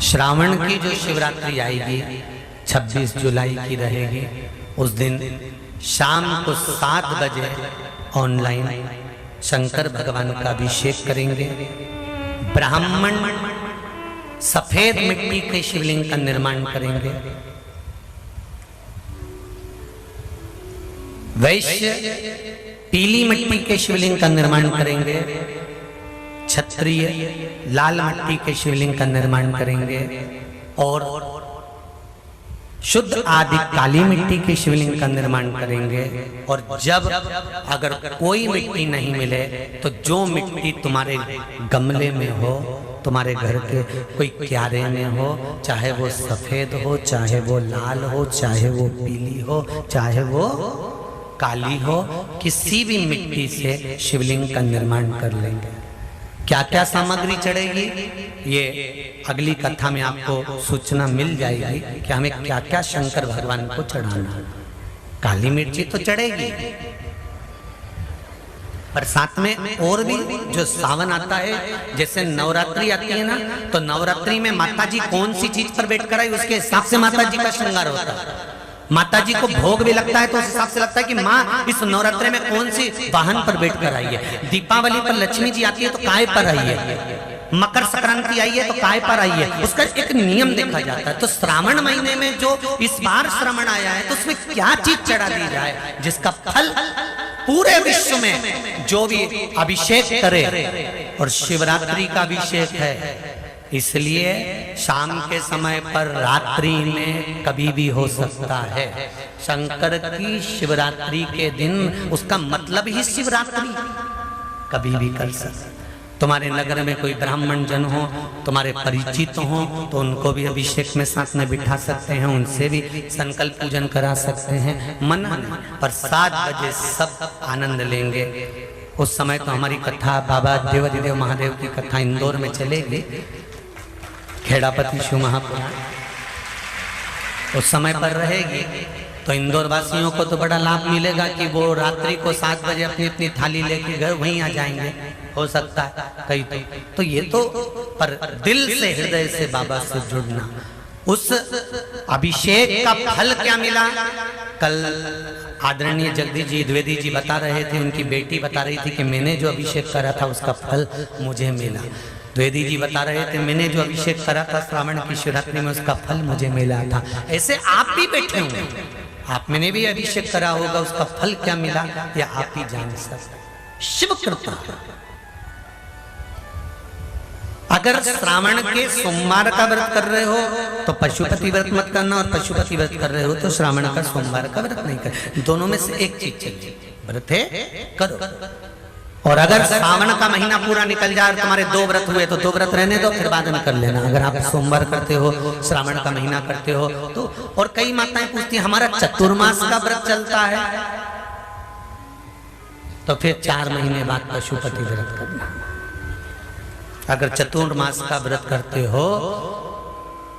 श्रावण की जो शिवरात्रि आएगी 26 जुलाई की रहेगी। उस दिन शाम को 7 बजे ऑनलाइन शंकर भगवान का अभिषेक करेंगे। ब्राह्मण सफेद मिट्टी के शिवलिंग का निर्माण करेंगे। वैश्य पीली मिट्टी के शिवलिंग का निर्माण करेंगे। क्षत्रिय लाल मिट्टी के शिवलिंग का निर्माण करेंगे और शुद्ध आदि काली मिट्टी के शिवलिंग का निर्माण करेंगे। और जब अगर कोई मिट्टी नहीं मिले तो जो मिट्टी तुम्हारे गमले में हो, तुम्हारे घर के कोई क्यारे में हो, चाहे वो सफेद हो, चाहे वो लाल हो, चाहे वो पीली हो, चाहे वो काली हो, किसी भी मिट्टी से शिवलिंग का निर्माण कर लेंगे। क्या क्या सामग्री चढ़ेगी ये अगली कथा में आपको सूचना मिल जाएगी कि हमें क्या क्या शंकर भगवान को चढ़ाना। काली मिर्ची तो चढ़ेगी, पर साथ में और भी जो सावन आता है, जैसे नवरात्रि आती है ना, तो नवरात्रि में माता जी कौन सी चीज पर बैठ कर आई उसके हिसाब से माता जी का श्रृंगार होता है। माता जी को भोग भी लगता है तो उस हिसाब से लगता है कि माँ इस नवरात्रि में कौन सी वाहन पर बैठ कर आई है। दीपावली पर लक्ष्मी जी आती है तो काय पर आई है। मकर संक्रांति आई है तो काय पर आई है। उसका एक नियम देखा जाता है। तो श्रावण महीने में जो इस बार श्रावण आया है तो उसमें क्या चीज चढ़ा दी जाए जिसका फल पूरे विश्व में जो भी अभिषेक करे। और शिवरात्रि का अभिषेक है, इसलिए शाम के समय पर रात्रि में कभी भी हो सकता है। शंकर की शिवरात्रि के दिन, उसका मतलब ही शिवरात्रि, कभी भी कर सकते। तुम्हारे नगर में कोई ब्राह्मण जन हो, तुम्हारे परिचित हो, तो उनको भी अभिषेक में साथ में बिठा सकते हैं, उनसे भी संकल्प पूजन करा सकते हैं। मन पर 7 बजे सब आनंद लेंगे। उस समय तो हमारी कथा बाबा देवाधिदेव महादेव की कथा इंदौर में चलेगी, खेड़ापति शिव महापुराण उस समय पर रहेगी। तो इंदौर वासियों को तो बड़ा लाभ मिलेगा कि वो रात्रि को 7 बजे अपनी अपनी थाली लेके घर वहीं आ जाएंगे, हो सकता है कहीं तो ये तो, पर दिल से हृदय से बाबा से जुड़ना। उस अभिषेक का फल क्या मिला, कल आदरणीय जगदीश जी द्विवेदी जी बता रहे थे, उनकी बेटी बता रही थी कि मैंने जो अभिषेक करा था उसका फल मुझे मिला। द्विवेदी जी बता रहे थे मैंने जो अभिषेक करा था श्रावण की शिवरात्रि में उसका फल मुझे मिला था। ऐसे आप भी बैठे होंगे, आप मैंने भी अभिषेक करा होगा, उसका फल क्या मिला या आप ही जान सकते। शिव कृपा। अगर श्रावण के सोमवार का व्रत कर रहे हो तो पशुपति व्रत मत करना, और पशुपति व्रत कर रहे हो तो श्रावण का सोमवार का व्रत नहीं कर। दोनों में से एक चीज चाहिए, व्रत है करो। और अगर श्रावण का महीना पूरा निकल जाए, तुम्हारे 2 व्रत हुए तो 2 व्रत रहने दो, फिर बाद में कर लेना। अगर आप सोमवार करते हो, श्रावण का महीना करते हो तो। और कई माताएं पूछती हैं हमारा चतुर्मास का व्रत चलता है, तो फिर 4 महीने बाद पशुपति व्रत करना। अगर चतुर्मास का व्रत करते हो,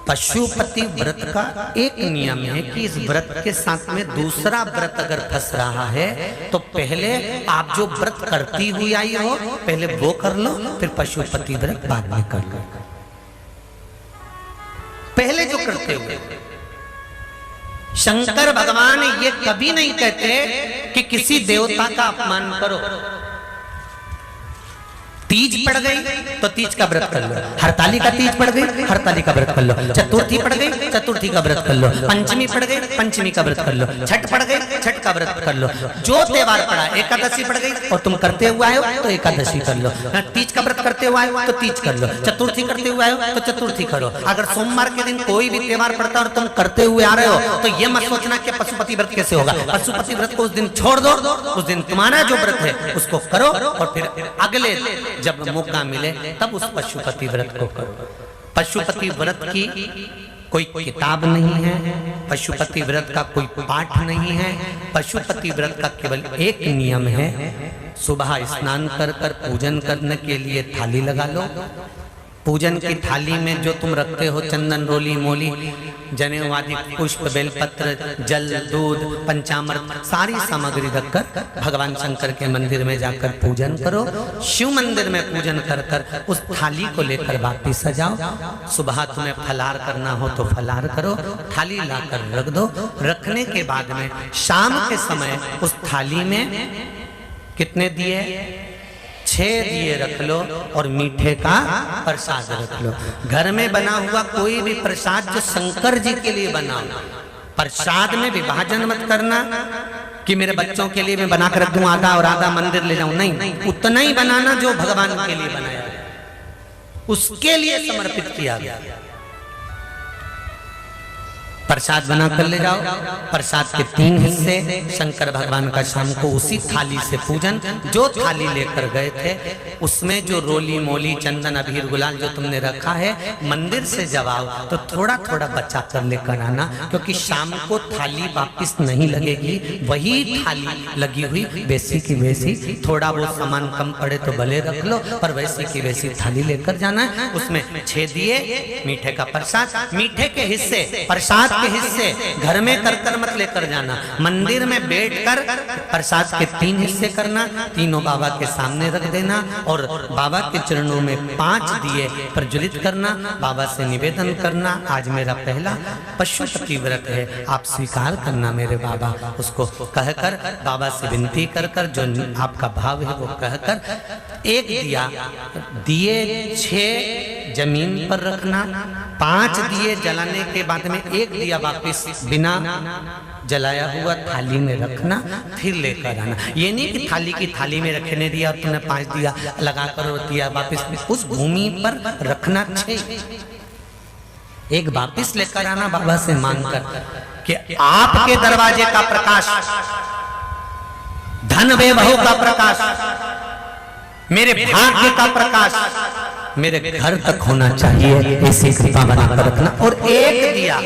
पशुपति व्रत का एक नियम है कि इस व्रत के साथ में दूसरा व्रत अगर फंस रहा है तो पहले आप जो व्रत करती हुई आई हो पहले वो कर लो, फिर पशुपति व्रत बाद में कर लो। पहले जो करते हुए शंकर भगवान ये कभी नहीं कहते कि किसी देवता का अपमान करो। तीज पड़ गई तो तीज का व्रत कर लो, हरताली का तीज पड़ गई हरताली का व्रत कर लो, चतुर्थी पड़ गई चतुर्थी का व्रत कर लो, पंचमी पड़ गई पंचमी का व्रत कर लो, छठ पड़ गई छठ का व्रत कर लो। जो त्योहार पड़ा, एकादशी पड़ गई और तुम करते हुए आए हो तो एकादशी कर लो, तीज का व्रत करते हुए आए हो तो तीज कर लो, चतुर्थी करते हुए आए हो तो चतुर्थी करो। अगर सोमवार के दिन कोई भी त्योहार पड़ता है और तुम करते हुए आ रहे हो तो ये मत सोचना कि पशुपति व्रत कैसे होगा। पशुपति व्रत को उस दिन छोड़ दो, उस दिन तुम्हारा जो व्रत है उसको करो, और फिर अगले जब मौका मिले तब उस पशुपति व्रत को करो। पशुपति व्रत की कोई किताब नहीं है, पशुपति व्रत का कोई पाठ नहीं है। पशुपति व्रत का केवल एक नियम है, सुबह स्नान कर कर पूजन करने के लिए थाली लगा लो, पूजन की थाली में जो तुम रखते हो चंदन, रोली, मोली, जनेऊ आदि पुष्प, बेलपत्र, जल, दूध, पंचामृत, सारी सामग्री रखकर भगवान शंकर के मंदिर में जाकर पूजन करो। शिव मंदिर में पूजन कर कर उस थाली को लेकर वापिस जाओ। सुबह तुम्हें फलाहार करना हो तो फलाहार करो, थाली लाकर रख दो। रखने के बाद में शाम के समय उस थाली में कितने दिए? 6 दिए रख लो और मीठे का प्रसाद रख लो। घर में बना हुआ कोई भी प्रसाद जो शंकर जी के लिए बनाओ, प्रसाद में विभाजन मत करना कि मेरे बच्चों के लिए मैं बना कर रख दूं आधा और आधा मंदिर ले जाऊं, नहीं, उतना ही बनाना जो भगवान के लिए बनाया, उसके लिए समर्पित किया गया। प्रसाद बना कर ले जाओ। प्रसाद के 3 हिस्से, शंकर भगवान का शाम को उसी थाली से पूजन। जो थाली लेकर गए थे उसमें जो रोली, मोली, चंदन, अबीर, गुलाल जो तुमने रखा है, मंदिर से जब आओ तो थोड़ा थोड़ा बचा कर लेकर आना, क्योंकि शाम को थाली वापिस नहीं लगेगी, वही थाली लगी हुई वैसी की वैसी। थोड़ा वो सामान कम पड़े तो भले रख लो, पर वैसी की वैसी थाली लेकर जाना है। उसमें 6 दिए, मीठे का प्रसाद, मीठे के हिस्से, प्रसाद के हिस्से घर में कर मत लेकर जाना, मंदिर में बैठकर प्रसाद के 3 हिस्से करना, तीनों बाबा के सामने रख देना और बाबा के चरणों में 5 दिए प्रज्वलित करना, बाबा से निवेदन करना, आज मेरा पहला पशुपति व्रत है, आप स्वीकार करना मेरे बाबा। उसको कहकर बाबा से विनती कर कर जो आपका भाव है वो कहकर 1 दिया, दिए 6 जमीन पर रखना, 5 दिए जलाने के बाद में 1 दिया वापिस बिना जलाया हुआ थाली में रखना, फिर लेकर आना। ये नहीं कि थाली की थाली में रखने दिया और तुमने 5 दिया लगा कर दिया वापिस, उस भूमि पर रखना 6, 1 वापिस लेकर आना बाबा से मांगकर कि आपके दरवाजे का प्रकाश, धन वैभव का प्रकाश, मेरे भाग्य का प्रकाश मेरे घर तक होना चाहिए, ऐसी कृपा बनाकर रखना। और 1 दिया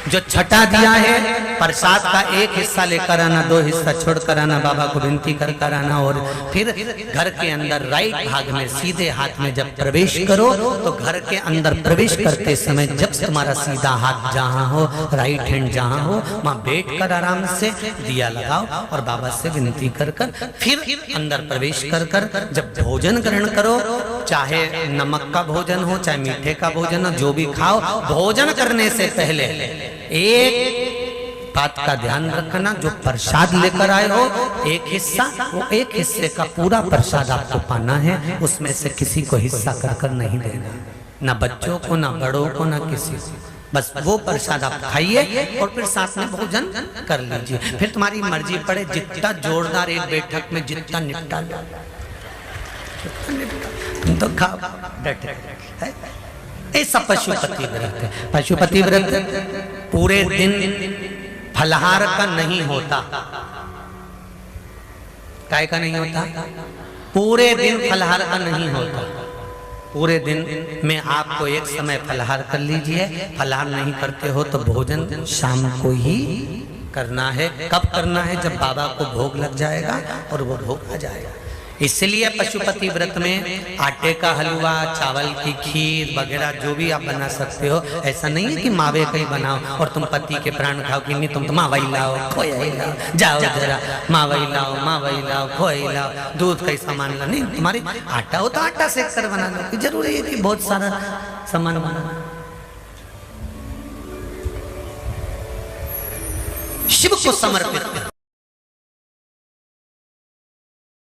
जो छठा दिया है प्रसाद का 1 हिस्सा लेकर आना, 2 हिस्सा छोड़कर आना, बाबा को विनती कर कर आना। और फिर घर के अंदर राइट भाग में सीधे हाथ में जब प्रवेश करो तो घर के अंदर प्रवेश करते समय जब तुम्हारा सीधा हाथ जहाँ हो, राइट हैंड जहाँ हो, वहाँ बैठ कर आराम से दिया लगाओ और बाबा से विनती कर कर फिर अंदर प्रवेश कर कर जब भोजन ग्रहण करो, चाहे नमक का भोजन हो चाहे मीठे का भोजन हो, जो भी खाओ, भोजन करने से पहले एक बात का ध्यान रखना, जो प्रसाद लेकर आए हो 1 हिस्सा, वो 1 हिस्से का पूरा प्रसाद आपको पाना है, उसमें से किसी को हिस्सा कर कर नहीं देना, ना बच्चों को, ना बड़ों को, ना किसी को। बस वो प्रसाद आप खाइए और फिर साथ में भोजन कर लीजिए। फिर तुम्हारी मर्जी पड़े, जितना जोरदार एक बैठक में जितना निपटा लो तो खाओ बैठे। ऐसा पशुपति व्रत है। पशुपति व्रत पूरे दिन फलहार का नहीं होता। काय का नहीं होता? पूरे दिन फलहार का नहीं होता। पूरे दिन में आपको एक समय फलहार कर लीजिए। फलहार नहीं करते हो तो भोजन शाम को ही करना है। कब करना है? जब बाबा को भोग लग जाएगा और वो भोग आ जाएगा। इसलिए पशुपति व्रत में आटे का हलवा, चावल की खीर वगैरह जो भी आप बना सकते हो। ऐसा नहीं है कि मावे कहीं बनाओ और तुम पति के प्राण खाओ कि नहीं, तुम तो मावई लाओ, खोई लाओ, जाओ जरा मावई लाओ, खोई लाओ, दूध का सामान ला। नहीं, तुम्हारी आटा हो तो आटा सेक कर बना लो। जरूरी है कि बहुत सारा सामान बना। शिव को समर्पित